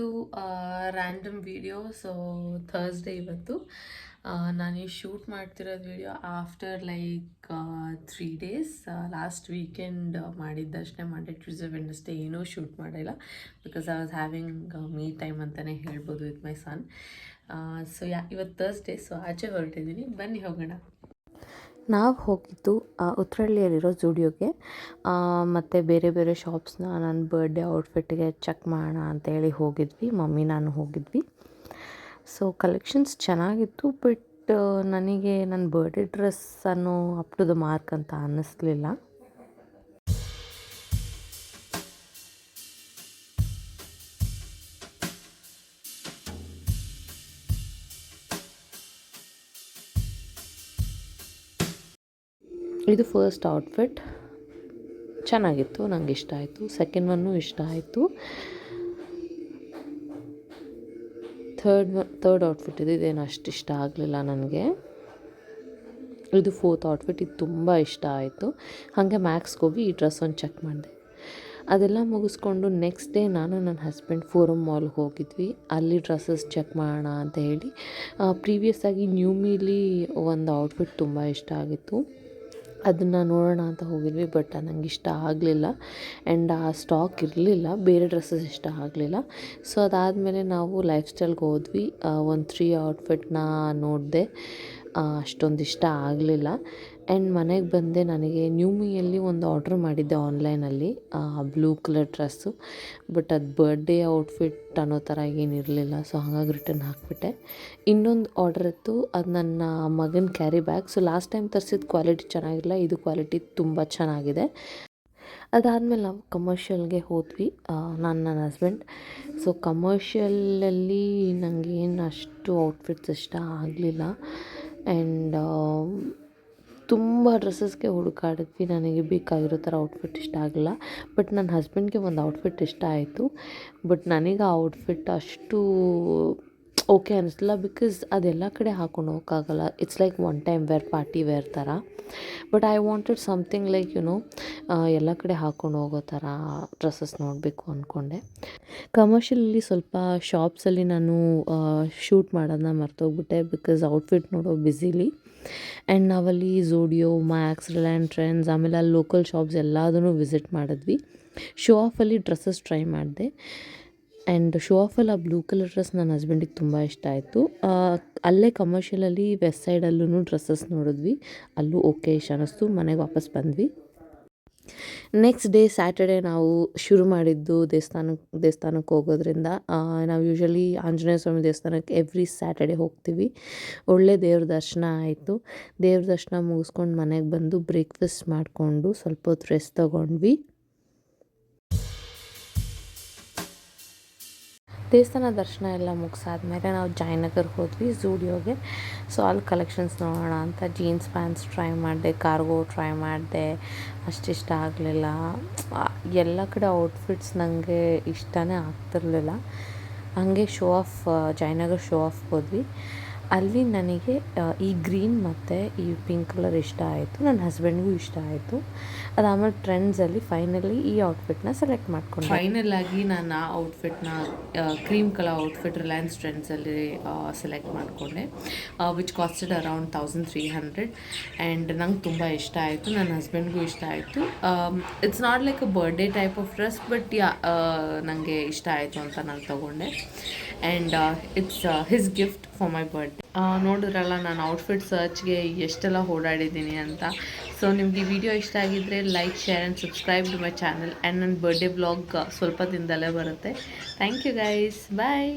ಇದು random video. So Thursday ಇವತ್ತು ನಾನು ಈ ಶೂಟ್ ಮಾಡ್ತಿರೋದು video after like 3 days. Last weekend ಮಾಡಿದ್ದಷ್ಟೇ, ಮಂಡೇ ಟ್ಯೂಸ್ಡೇ ವೆಡ್ನೆಸ್ಡೇ ಏನೂ ಶೂಟ್ ಮಾಡಿಲ್ಲ because I was having me time ಅಂತಲೇ ಹೇಳ್ಬೋದು ವಿತ್ ಮೈ ಸನ್. ಸೊ ಇವತ್ತು ಥರ್ಸ್ಡೇ, ಸೊ ಆಚೆ ಹೊರಟಿದ್ದೀನಿ, ಬನ್ನಿ ಹೋಗೋಣ. ನಾವು ಹೋಗಿದ್ದು ಉತ್ರಳ್ಳಿಯಲ್ಲಿರೋ ಜುಡಿಯೋಗೆ ಮತ್ತು ಬೇರೆ ಬೇರೆ ಶಾಪ್ಸ್ನ ನನ್ನ ಬರ್ಡೇ ಔಟ್ಫಿಟ್ಗೆ ಚೆಕ್ ಮಾಡೋಣ ಅಂತೇಳಿ ಹೋಗಿದ್ವಿ. ಮಮ್ಮಿ ನಾನು ಹೋಗಿದ್ವಿ. ಸೊ ಕಲೆಕ್ಷನ್ಸ್ ಚೆನ್ನಾಗಿತ್ತು, ಬಟ್ ನನಗೆ ನನ್ನ ಬರ್ಡೇ ಡ್ರೆಸ್ ಅನ್ನೋ ಅಪ್ ಟು ದ ಮಾರ್ಕ್ ಅಂತ ಅನ್ನಿಸ್ಲಿಲ್ಲ. ಇದು ಫಸ್ಟ್ ಔಟ್ಫಿಟ್ ಚೆನ್ನಾಗಿತ್ತು, ನನಗೆ ಇಷ್ಟ ಆಯಿತು. ಸೆಕೆಂಡ್ ಒನ್ನು ಇಷ್ಟ ಆಯಿತು. ಥರ್ಡ್ ಔಟ್ಫಿಟ್ ಇದೇನು ಅಷ್ಟು ಇಷ್ಟ ಆಗಲಿಲ್ಲ ನನಗೆ. ಇದು ಫೋರ್ತ್ ಔಟ್ಫಿಟ್, ಇದು ತುಂಬ ಇಷ್ಟ ಆಯಿತು. ಹಾಗೆ ಮ್ಯಾಕ್ಸ್ಗೆ ಹೋಗಿ ಈ ಡ್ರೆಸ್ ಒಂದು ಚೆಕ್ ಮಾಡಿದೆ. ಅದೆಲ್ಲ ಮುಗಿಸ್ಕೊಂಡು ನೆಕ್ಸ್ಟ್ ಡೇ ನಾನು ನನ್ನ ಹಸ್ಬೆಂಡ್ ಫೋರಮ್ ಮಾಲ್ಗೆ ಹೋಗಿದ್ವಿ. ಅಲ್ಲಿ ಡ್ರೆಸ್ಸಸ್ ಚೆಕ್ ಮಾಡೋಣ ಅಂತ ಹೇಳಿ. ಪ್ರೀವಿಯಸ್ ಆಗಿ ನ್ಯೂ ಮೀಲಿ ಒಂದು ಔಟ್ಫಿಟ್ ತುಂಬ ಇಷ್ಟ ಆಗಿತ್ತು, ಅದನ್ನು ನೋಡೋಣ ಅಂತ ಹೋಗಿದ್ವಿ. ಬಟ್ ನನಗೆ ಇಷ್ಟ ಆಗಲಿಲ್ಲ ಆ್ಯಂಡ್ ಆ ಸ್ಟಾಕ್ ಇರಲಿಲ್ಲ, ಬೇರೆ ಡ್ರೆಸ್ಸಸ್ ಇಷ್ಟ ಆಗಲಿಲ್ಲ. ಸೊ ಅದಾದಮೇಲೆ ನಾವು ಲೈಫ್ ಸ್ಟೈಲ್ಗೆ ಹೋದ್ವಿ. ಒಂದು 3 ಔಟ್ಫಿಟ್ನ ನೋಡಿದೆ, ಅಷ್ಟೊಂದು ಇಷ್ಟ ಆಗಲಿಲ್ಲ. ಆ್ಯಂಡ್ ಮನೆಗೆ ಬಂದೆ. ನನಗೆ ನ್ಯೂಮಿಯಲ್ಲಿ ಒಂದು ಆರ್ಡ್ರ್ ಮಾಡಿದ್ದೆ ಆನ್ಲೈನಲ್ಲಿ, ಬ್ಲೂ ಕಲರ್ ಡ್ರೆಸ್ಸು. ಬಟ್ ಅದು ಬರ್ಡೇ ಔಟ್ಫಿಟ್ ಅನ್ನೋ ಥರ ಏನಿರಲಿಲ್ಲ, ಸೊ ಹಾಗಾಗಿ ರಿಟರ್ನ್ ಹಾಕಿಬಿಟ್ಟೆ. ಇನ್ನೊಂದು ಆರ್ಡರ್ ಇತ್ತು, ಅದು ನನ್ನ ಮಗನ carry bag. So last time ತರಿಸಿದ ಕ್ವಾಲಿಟಿ ಚೆನ್ನಾಗಿಲ್ಲ, ಇದು ಕ್ವಾಲಿಟಿ ತುಂಬ ಚೆನ್ನಾಗಿದೆ. ಅದಾದಮೇಲೆ ನಾವು ಕಮರ್ಷಿಯಲ್ಗೆ ಹೋದ್ವಿ, ನನ್ನ ಹಸ್ಬೆಂಡ್. ಸೊ ಕಮರ್ಷಿಯಲಲ್ಲಿ ನನಗೇನು ಅಷ್ಟು ಔಟ್ಫಿಟ್ಸ್ ಇಷ್ಟ ಆಗಲಿಲ್ಲ ಆ್ಯಂಡ್ ತುಂಬ ಡ್ರೆಸ್ಸಸ್ಗೆ ಹುಡುಕಾಡಿದ್ವಿ. ನನಗೆ ಬೇಕಾಗಿರೋ ಥರ ಔಟ್ಫಿಟ್ ಇಷ್ಟ ಆಗಲಿಲ್ಲ. ಬಟ್ ನನ್ನ ಹಸ್ಬೆಂಡ್ಗೆ ಒಂದು ಔಟ್ಫಿಟ್ ಇಷ್ಟ ಆಯಿತು, ಬಟ್ ನನಗೆ ಆ ಔಟ್ಫಿಟ್ ಅಷ್ಟು ಓಕೆ ಅನ್ನಿಸ್ಲಿಲ್ಲ. ಬಿಕಾಸ್ ಅದೆಲ್ಲ ಕಡೆ ಹಾಕೊಂಡು ಹೋಗೋಕ್ಕಾಗಲ್ಲ. It's like one time wear, party wear ಥರ. But I wanted something like ಎಲ್ಲ ಕಡೆ ಹಾಕ್ಕೊಂಡು ಹೋಗೋ ಥರ ಡ್ರೆಸ್ಸಸ್ ನೋಡಬೇಕು ಅಂದ್ಕೊಂಡೆ. ಕಮರ್ಷಿಯಲಲ್ಲಿ ಸ್ವಲ್ಪ ಶಾಪ್ಸಲ್ಲಿ ನಾನು ಶೂಟ್ ಮಾಡೋದನ್ನ ಮರ್ತೋಗ್ಬಿಟ್ಟೆ, ಬಿಕಾಸ್ ಔಟ್ಫಿಟ್ ನೋಡೋ ಬ್ಯುಸಿಲಿ. ಆ್ಯಂಡ್ ನಾವಲ್ಲಿ ಝೋಡಿಯೋ, ಮ್ಯಾಕ್ಸ್, ರಿಲಯನ್ಸ್ ಟ್ರೆಂಡ್ಸ್, ಆಮೇಲೆ ಅಲ್ಲಿ ಲೋಕಲ್ ಶಾಪ್ಸ್ ಎಲ್ಲದನ್ನೂ ವಿಸಿಟ್ ಮಾಡಿದ್ವಿ. ಶೋ ಆಫಲ್ಲಿ ಡ್ರೆಸ್ಸಸ್ ಟ್ರೈ ಮಾಡಿದೆ. ಆ್ಯಂಡ್ ಶೋ ಆಫಲ್ಲಿ ಆ ಬ್ಲೂ ಕಲರ್ ಡ್ರೆಸ್ ನನ್ನ ಹಸ್ಬೆಂಡಿಗೆ ತುಂಬ ಇಷ್ಟ ಆಯಿತು. ಅಲ್ಲೇ ಕಮರ್ಷಿಯಲಲ್ಲಿ ವೆಸ್ಟ್ ಸೈಡಲ್ಲೂ ಡ್ರೆಸ್ಸಸ್ ನೋಡಿದ್ವಿ, ಅಲ್ಲೂ ಓಕೆ ಇಷ್ಟ ಅನ್ನಿಸ್ತು. ಮನೆಗೆ ವಾಪಸ್ ಬಂದ್ವಿ. ನೆಕ್ಸ್ಟ್ ಡೇ ಸ್ಯಾಟರ್ಡೇ ನಾವು ಶುರು ಮಾಡಿದ್ದು ದೇವಸ್ಥಾನಕ್ಕೆ ಹೋಗೋದ್ರಿಂದ. ನಾವು ಯೂಶ್ವಲಿ ಆಂಜನೇಯ ಸ್ವಾಮಿ ದೇವಸ್ಥಾನಕ್ಕೆ ಎವ್ರಿ ಸ್ಯಾಟರ್ಡೇ ಹೋಗ್ತೀವಿ. ಒಳ್ಳೆ ದೇವ್ರ ದರ್ಶನ ಆಯಿತು. ದೇವ್ರ ದರ್ಶನ ಮುಗಿಸ್ಕೊಂಡು ಮನೆಗೆ ಬಂದು ಬ್ರೇಕ್ಫಾಸ್ಟ್ ಮಾಡಿಕೊಂಡು ಸ್ವಲ್ಪ ಹೊತ್ತು ರೆಸ್ಟ್ ತೊಗೊಂಡ್ವಿ. ದೇವಸ್ಥಾನ ದರ್ಶನ ಎಲ್ಲ ಮುಗಿಸಾದ್ಮೇಲೆ ನಾವು ಜಯನಗರ್ಗೆ ಹೋದ್ವಿ, ಝೂಡಿಯೋಗೆ. ಸೊ ಅಲ್ಲಿ ಕಲೆಕ್ಷನ್ಸ್ ನೋಡೋಣ ಅಂತ ಜೀನ್ಸ್ ಪ್ಯಾಂಟ್ಸ್ ಟ್ರೈ ಮಾಡಿದೆ, ಕಾರ್ಗೋ ಟ್ರೈ ಮಾಡಿದೆ, ಅಷ್ಟಿಷ್ಟ ಆಗಲಿಲ್ಲ. ಎಲ್ಲ ಕಡೆ ಔಟ್ಫಿಟ್ಸ್ ನನಗೆ ಇಷ್ಟನೇ ಆಗ್ತಿರ್ಲಿಲ್ಲ. ಹಾಗೆ ಜಯನಗರ್ ಶೋ ಆಫ್ ಹೋದ್ವಿ. ಅಲ್ಲಿ ನನಗೆ ಈ ಗ್ರೀನ್ ಮತ್ತು ಈ ಪಿಂಕ್ ಕಲರ್ ಇಷ್ಟ ಆಯಿತು, ನನ್ನ ಹಸ್ಬೆಂಡ್ಗೂ ಇಷ್ಟ ಆಯಿತು. ಅದಾದಮೇಲೆ ಟ್ರೆಂಡ್ಸಲ್ಲಿ ಫೈನಲಿ ಈ ಔಟ್ಫಿಟ್ನ ಸೆಲೆಕ್ಟ್ ಮಾಡ್ಕೊಂಡು ಫೈನಲ್ ಆಗಿ ನಾನು ಆ ಔಟ್ಫಿಟ್ನ ಕ್ರೀಮ್ ಕಲರ್ ಔಟ್ಫಿಟ್ ರಿಲಯನ್ಸ್ ಟ್ರೆಂಡ್ಸಲ್ಲಿ ಸೆಲೆಕ್ಟ್ ಮಾಡಿಕೊಂಡೆ, ವಿಚ್ ಕಾಸ್ಟೆಡ್ ಅರೌಂಡ್ 1300. ಆ್ಯಂಡ್ ನಂಗೆ ತುಂಬ ಇಷ್ಟ ಆಯಿತು, ನನ್ನ ಹಸ್ಬೆಂಡ್ಗೂ ಇಷ್ಟ ಆಯಿತು. It's not like a birthday type of dress, but ನನಗೆ ಇಷ್ಟ ಆಯಿತು ಅಂತ ನಾನು ತೊಗೊಂಡೆ. And it's his gift for my birthday. ನೋಡಿದ್ರಲ್ಲ ನಾನು ಔಟ್ಫಿಟ್ ಸರ್ಚ್ಗೆ ಎಷ್ಟೆಲ್ಲ ಓಡಾಡಿದ್ದೀನಿ ಅಂತ. ಸೊ ನಿಮ್ಗೆ ಈ ವಿಡಿಯೋ ಇಷ್ಟ ಆಗಿದ್ದರೆ like, share and subscribe to my channel. And ನನ್ನ ಬರ್ಡೇ ವ್ಲಾಗ್ ಸ್ವಲ್ಪ ದಿನದಲ್ಲೇ ಬರುತ್ತೆ. Thank you guys, bye.